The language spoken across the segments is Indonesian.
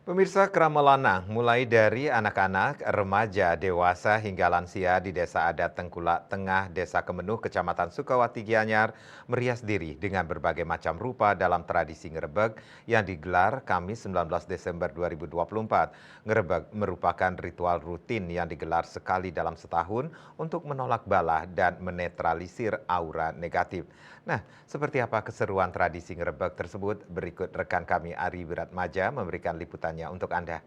Pemirsa Krama Lanang, mulai dari anak-anak, remaja, dewasa hingga lansia di Desa Adat Tengkulak Tengah, Desa Kemenuh, Kecamatan Sukawati Gianyar, merias diri dengan berbagai macam rupa dalam tradisi ngerebek yang digelar Kamis 19 Desember 2024. Ngerebek merupakan ritual rutin yang digelar sekali dalam setahun untuk menolak bala dan menetralisir aura negatif. Nah, seperti apa keseruan tradisi ngerebek tersebut? Berikut rekan kami Ari Wiratmaja memberikan liputannya untuk Anda.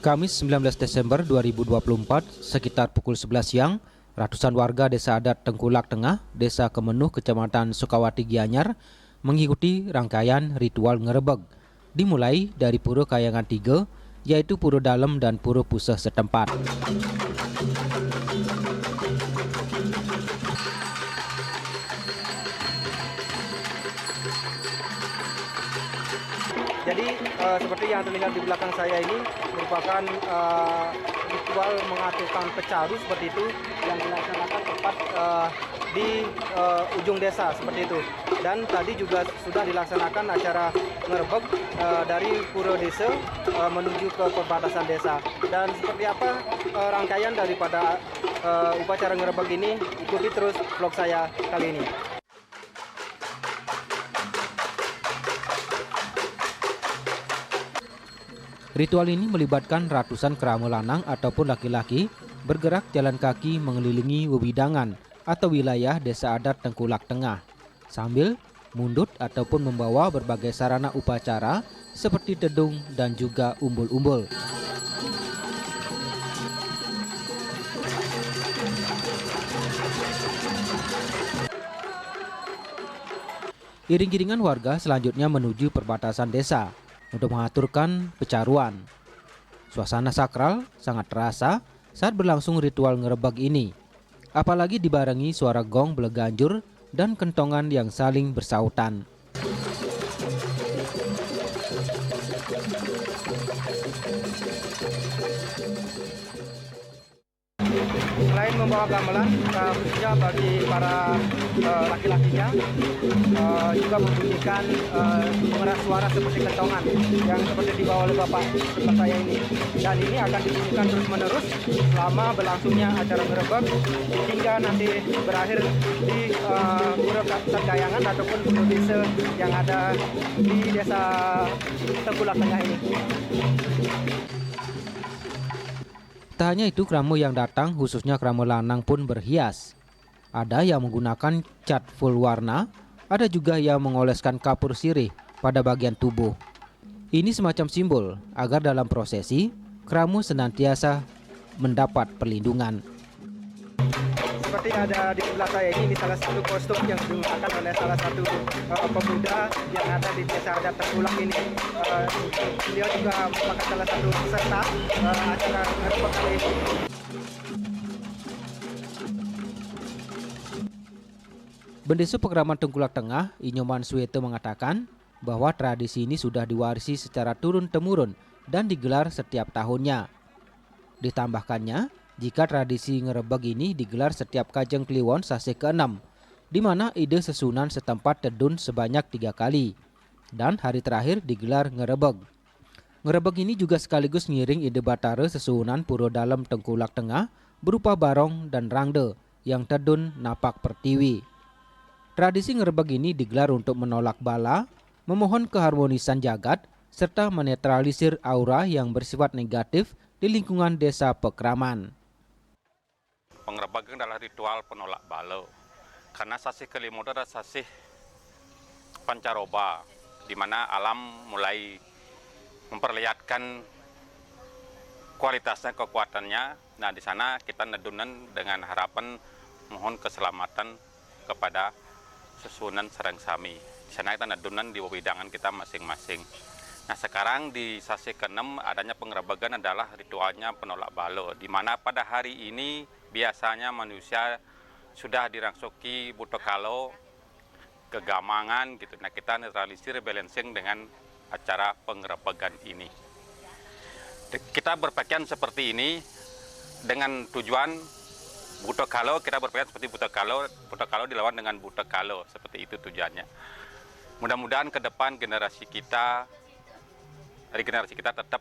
Kamis 19 Desember 2024, sekitar pukul 11 siang, ratusan warga Desa Adat Tengkulak Tengah, Desa Kemenuh, Kecamatan Sukawati Gianyar, mengikuti rangkaian ritual ngerebeg. Dimulai dari Pura Kayangan 3, yaitu Pura Dalem dan Pura Puseh setempat. Jadi seperti yang terlihat di belakang saya ini merupakan ritual mengaturkan pecaru seperti itu yang dilaksanakan tepat di ujung desa seperti itu. Dan tadi juga sudah dilaksanakan acara ngerebek dari pura desa menuju ke perbatasan desa. Dan seperti apa rangkaian daripada upacara ngerebek ini, ikuti terus vlog saya kali ini. Ritual ini melibatkan ratusan kerama lanang ataupun laki-laki bergerak jalan kaki mengelilingi wewidangan atau wilayah Desa Adat Tengkulak Tengah sambil mundut ataupun membawa berbagai sarana upacara seperti tedung dan juga umbul-umbul. Iring-iringan warga selanjutnya menuju perbatasan desa untuk mengaturkan pecaruan. Suasana sakral sangat terasa saat berlangsung ritual ngerebek ini, apalagi dibarengi suara gong beleganjur dan kentongan yang saling bersautan. Selain membawa gamelan, khususnya bagi para laki-lakinya, juga membunyikan pengeras suara seperti kentongan yang seperti dibawa oleh Bapak sebelah saya ini. Dan ini akan dibunyikan terus-menerus selama berlangsungnya acara ngerebek hingga nanti berakhir di Pura Kayangan ataupun Pura Desa yang ada di Desa Tengkulak Tengah ini. Tak hanya itu, kramo yang datang khususnya kramo lanang pun berhias. Ada yang menggunakan cat full warna, ada juga yang mengoleskan kapur sirih pada bagian tubuh. Ini semacam simbol agar dalam prosesi, kramo senantiasa mendapat perlindungan. Seperti ada di sebelah saya ini salah satu kostum yang digunakan oleh salah satu pemuda yang ada di Desa Adat Tengkulak ini. Beliau juga merupakan salah satu peserta acara ngerebek kali ini. Bendesu Pekraman Tengkulak Tengah, Inyoman Suwete mengatakan bahwa tradisi ini sudah diwarisi secara turun-temurun dan digelar setiap tahunnya. Ditambahkannya, jika tradisi ngerebek ini digelar setiap Kajeng Kliwon Sase ke-6, di mana ide sesunan setempat tedun sebanyak 3 kali, dan hari terakhir digelar ngerebek. Ngerebek ini juga sekaligus ngiring ide batara sesunan Pura Dalem Tengkulak Tengah berupa barong dan rangde yang tedun napak pertiwi. Tradisi ngerebek ini digelar untuk menolak bala, memohon keharmonisan jagat, serta menetralisir aura yang bersifat negatif di lingkungan desa Pekraman. Pengerebekan adalah ritual penolak bala. Karena sasih kelima adalah sasih pancaroba, di mana alam mulai memperlihatkan kualitasnya, kekuatannya. Nah, di sana kita nedunan dengan harapan mohon keselamatan kepada susunan Sareng Sami. Di sana kita nedunan di wewidangan kita masing-masing. Nah, sekarang di sasi ke-6 adanya pengerebekan adalah ritualnya penolak bala, di mana pada hari ini biasanya manusia sudah dirangsoki Butokalo, Kegamangan gitu. Nah, kita netralisir balancing dengan acara penggerebekan ini. Kita berpakaian seperti ini dengan tujuan Butokalo, kita berpakaian seperti Butokalo dilawan dengan Butokalo, seperti itu tujuannya. Mudah-mudahan ke depan generasi kita tetap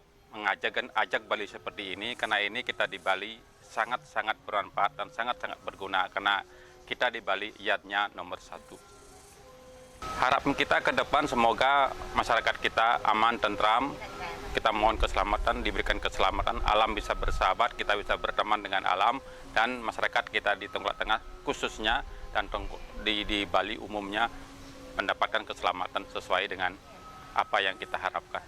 ajak Bali seperti ini, karena ini kita di Bali sangat-sangat bermanfaat dan sangat-sangat berguna, karena kita di Bali iatnya nomor 1. Harapan kita ke depan semoga masyarakat kita aman, tentram, kita mohon keselamatan, diberikan keselamatan, alam bisa bersahabat, kita bisa berteman dengan alam, dan masyarakat kita di Tengkulak Tengah khususnya dan di Bali umumnya mendapatkan keselamatan sesuai dengan apa yang kita harapkan.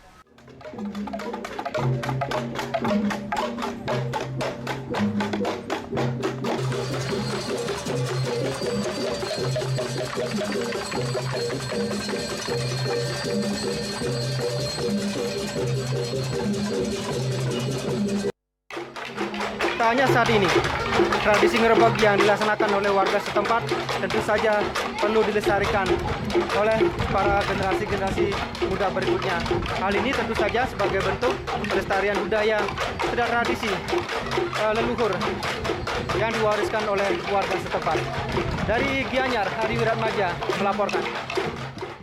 Tak hanya saat ini, tradisi ngerebek yang dilaksanakan oleh warga setempat tentu saja perlu dilestarikan oleh para generasi-generasi muda berikutnya. Hal ini tentu saja sebagai bentuk pelestarian budaya dan tradisi leluhur yang diwariskan oleh warga setempat. Dari Gianyar, Hadi Wiratmaja melaporkan.